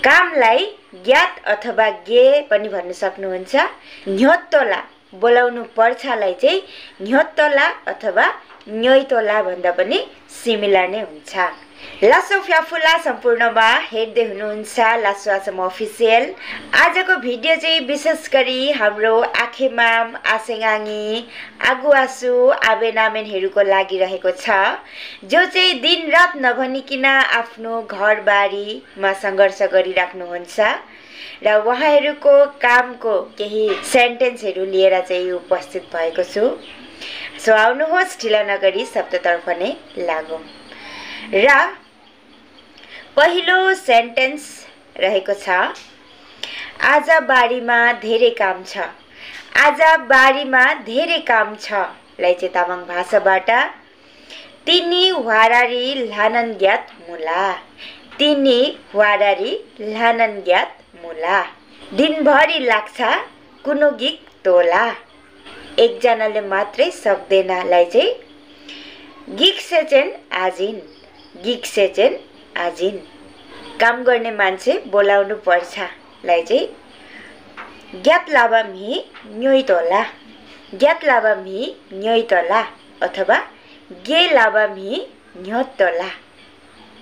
कामलाई ज्ञात अथवा गे पनि भन्न सक्नुहुन्छ। न्योत्तोला बोलाउनु पर्छलाई चाहिँ न्योत्तोला अथवा न्योइतोला भन्दा पनि सिमिलर नै हुन्छ। लासो फ्याफुला सम्पूर्णमा हेर्दै हुनुहुन्छ लासो आसाम अफिसियल। आजको भिडियो चाहिँ विशेष गरी हाम्रो आखेमाम, आसेङाङी, आगुआसु, आबेनामेनहरूको लागि रहेको छ, जो चाहिँ दिनरात नभनिकन आफ्नो घरबारीमा सङ्घर्ष गरिराख्नुहुन्छ र उहाँहरूको कामको केही सेन्टेन्सहरू लिएर चाहिँ उपस्थित भएको छु। सो आउनुहोस्, ढिला नगरी शब्दतर्फ नै लागौँ। र पहिलो सेन्टेन्स रहेको छ, आज बारीमा धेरै काम छ। आज बारीमा धेरै काम छ लाई चाहिँ तामाङ भाषाबाट तिनी वारारी लानन ज्ञात मुला। तिनी वारारी लानन ज्ञात मुला। दिनभरि लाग्छ कुनो गिक तोला। एकजनाले मात्रै सक्दैन लाई चाहिँ गिक सेचेन आजिन। गिक सेचेन आजिन। काम गर्ने मान्छे बोलाउनु पर्छ लाई चाहिँ ज्ञात लाभामी न्योइतोला। ज्ञात लाभामी न्योइतोला अथवा गे लाभामी न्योत्तोला।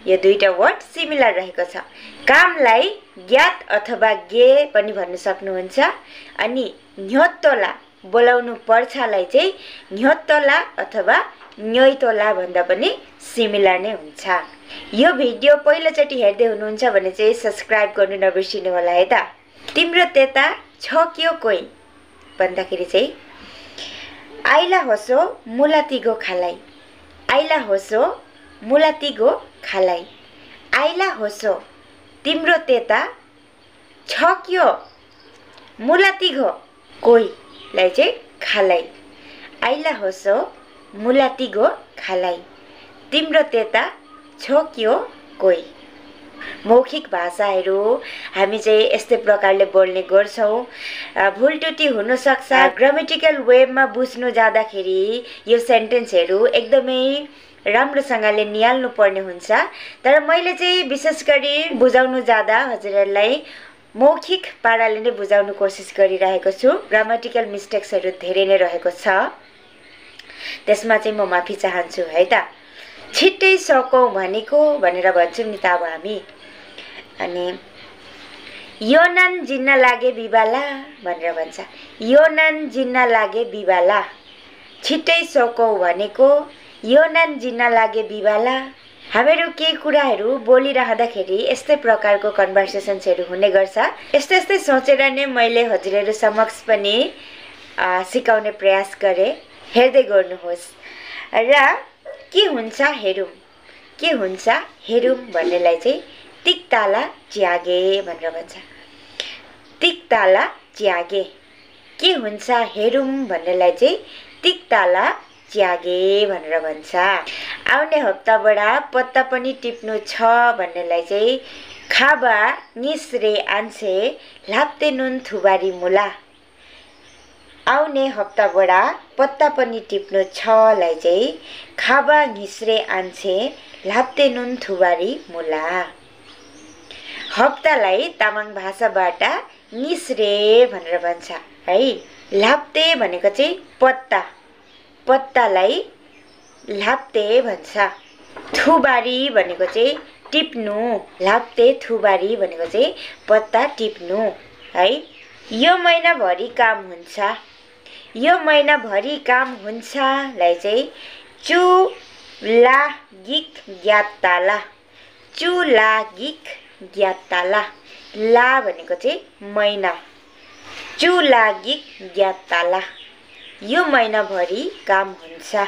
यो दुईटा वर्ड सिमिलर रहेको छ। कामलाई ज्ञात अथवा गे पनि भन्न सक्नुहुन्छ। अनि न्योत्तोला बोलाउनु पर्छलाई चाहिँ न्योत्तोला अथवा न्योइतोला भन्दा पनि सिमिलर नै हुन्छ। यो भिडियो पहिलोचोटि हेर्दै हुनुहुन्छ भने चाहिँ सब्सक्राइब गर्नु नबिर्सिनु होला है त। तिम्रो त्यता छ क्यो कोही भन्दाखेरि चाहिँ आइला होसो मुलातिगो खालाई। आइला होसो मुलातिगो खालाई। आइला होसो तिम्रो त्यता छ क्यो मुलातिगो कोही लाई चाहिँ खालाई। आइला होसो मुलातिगो खालाई। तिम्रो त्यता छ क्यो कोही। मौखिक भाषाहरू हामी चाहिँ यस्तै प्रकारले बोल्ने गर्छौँ। भुलटुटी हुनसक्छ। ग्रामेटिकल वेमा बुझ्नु जाँदाखेरि यो सेन्टेन्सहरू एकदमै राम्रोसँगले निहाल्नु पर्ने हुन्छ। तर मैले चाहिँ विशेष गरी बुझाउनु जाँदा हजुरहरूलाई मौखिक पाराले नै बुझाउनु कोसिस गरिरहेको छु। ग्रामेटिकल मिस्टेक्सहरू धेरै नै रहेको छ, त्यसमा चाहिँ म माफी चाहन्छु है त। छिट्टै सकौँ भनेको भनेर भन्छौँ नि त अब हामी। अनि यो नन जिन्न लागे बिबाला भनेर भन्छ। यो नन जिन्न लागे बिबाला। छिट्टै सकौँ भनेको यो नन जिन्न लागे बिबाला। हामीहरू केही कुराहरू बोलिरहँदाखेरि यस्तै प्रकारको कन्भर्सेसन्सहरू हुने गर्छ। यस्तै यस्तै सोचेर नै मैले हजुरहरू समक्ष पनि सिकाउने प्रयास गरेँ। हेर्दै गर्नुहोस्। र के हुन्छ हेरौँ। के हुन्छ हेरौँ भन्नेलाई चाहिँ तिक्ताला च्यागे भनेर भन्छ। तिक्ताला च्यागे। के हुन्छ हेरौँ भन्नेलाई चाहिँ तिक्ताला च्यागे भनेर भन्छ। आउने हप्ताबाट पत्ता पनि टिप्नु छ भन्नेलाई चाहिँ खाबा निस्रे आन्छे लाप्ते नुन थुबारी मुला। आउने हप्ताबाट पत्ता पनि टिप्नु छ लाई चाहिँ खाबा घिस्रे आन्छे लाप्ते नुन थुबारी मुला। हप्तालाई तामाङ भाषाबाट निस्रे भनेर भन्छ है। लाप्ते भनेको चाहिँ पत्ता। पत्तालाई लाप्ते भन्छ। थुबारी भनेको चाहिँ टिप्नु। लाप्ते थुबारी भनेको चाहिँ पत्ता टिप्नु है। यो महिनाभरि काम हुन्छ। यो महिनाभरि काम हुन्छ लाई चाहिँ चु ला गिक ज्ञाताला। चु ला गिक ज्ञाताला। ला भनेको चाहिँ महिना। चु ला गिक ज्ञाताला। यो महिनाभरि काम हुन्छ।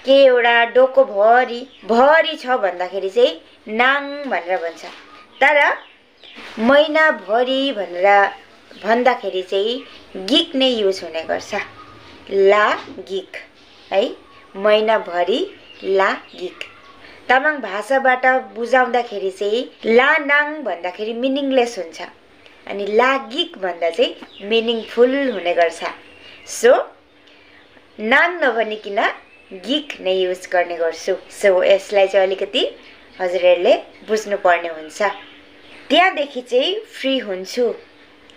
के एउटा डोको भरि भरि छ भन्दाखेरि चाहिँ नाङ भनेर भन्छ। तर महिनाभरि भनेर भन्दाखेरि चाहिँ गिक नै युज हुने गर्छ। ला गिक है। महिनाभरि ला गिक। तामाङ भाषाबाट बुझाउँदाखेरि चाहिँ ला नाङ भन्दाखेरि मिनिङलेस हुन्छ। अनि ला गिक भन्दा चाहिँ मिनिङफुल हुने गर्छ। सो नाङ नभनिकन गिक नै युज गर्ने गर्छु। सो यसलाई चाहिँ अलिकति हजुरहरूले बुझ्नु पर्ने हुन्छ। त्यहाँदेखि चाहिँ फ्री हुन्छु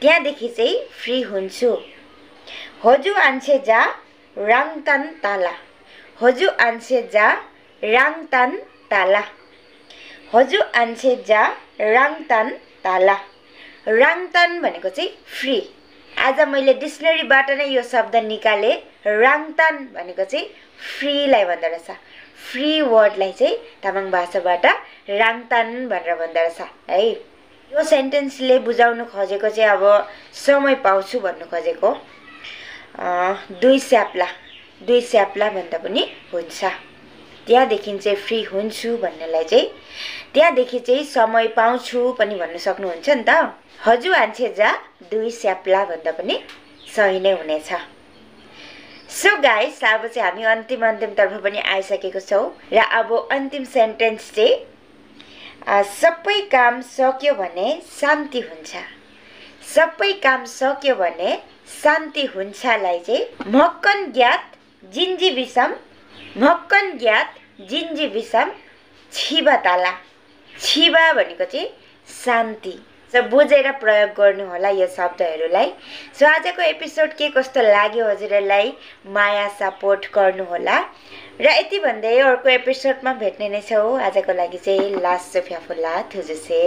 त्यहाँदेखि चाहिँ फ्री हुन्छु होजु आन्छे जा राङतान ताला होजु आन्छे जा राङतान ताला होजु आन्छे जा राङतान ताला राङतान भनेको चाहिँ फ्री आज मैले डिक्सनरीबाट नै यो शब्द निकाले राङतान भनेको चाहिँ फ्रीलाई भन्दो रहेछ फ्री वर्डलाई चाहिँ तामाङ भाषाबाट राङतान भनेर भन्दो रहेछ है यो सेन्टेन्सले बुझाउन खोजेको चाहिँ अब समय पाउँछु भन्नु खोजेको दुई स्याप्ला भन्दा पनि हुन्छ त्यहाँदेखि चाहिँ फ्री हुन्छु भन्नेलाई चाहिँ त्यहाँदेखि चाहिँ समय पाउँछु पनि भन्न सक्नुहुन्छ नि त हजुर आन्छे जा दुई स्याप्ला भन्दा पनि सही नै हुनेछ सो गाइस अब चाहिँ हामी अन्तिमतर्फ पनि आइसकेको छौँ र अब अन्तिम सेन्टेन्स चाहिँ सबै काम सक्यो भने शान्ति हुन्छ सबै काम सक्यो भने शान्ति हुन्छलाई चाहिँ मक्कन ज्ञात जिन्जी विषम छिबा ताला छिबा भनेको चाहिँ शान्ति सो बुझेर प्रयोग गर्नु होला यो शब्दहरूलाई सो आजको एपिसोड के कस्तो लाग्यो हजुरहरूलाई माया सपोर्ट गर्नु होला र यति भन्दै अर्को एपिसोडमा भेट्ने नै छौँ आजको लागि चाहिँ लास्ट फ्याफुल्ला थुजुसे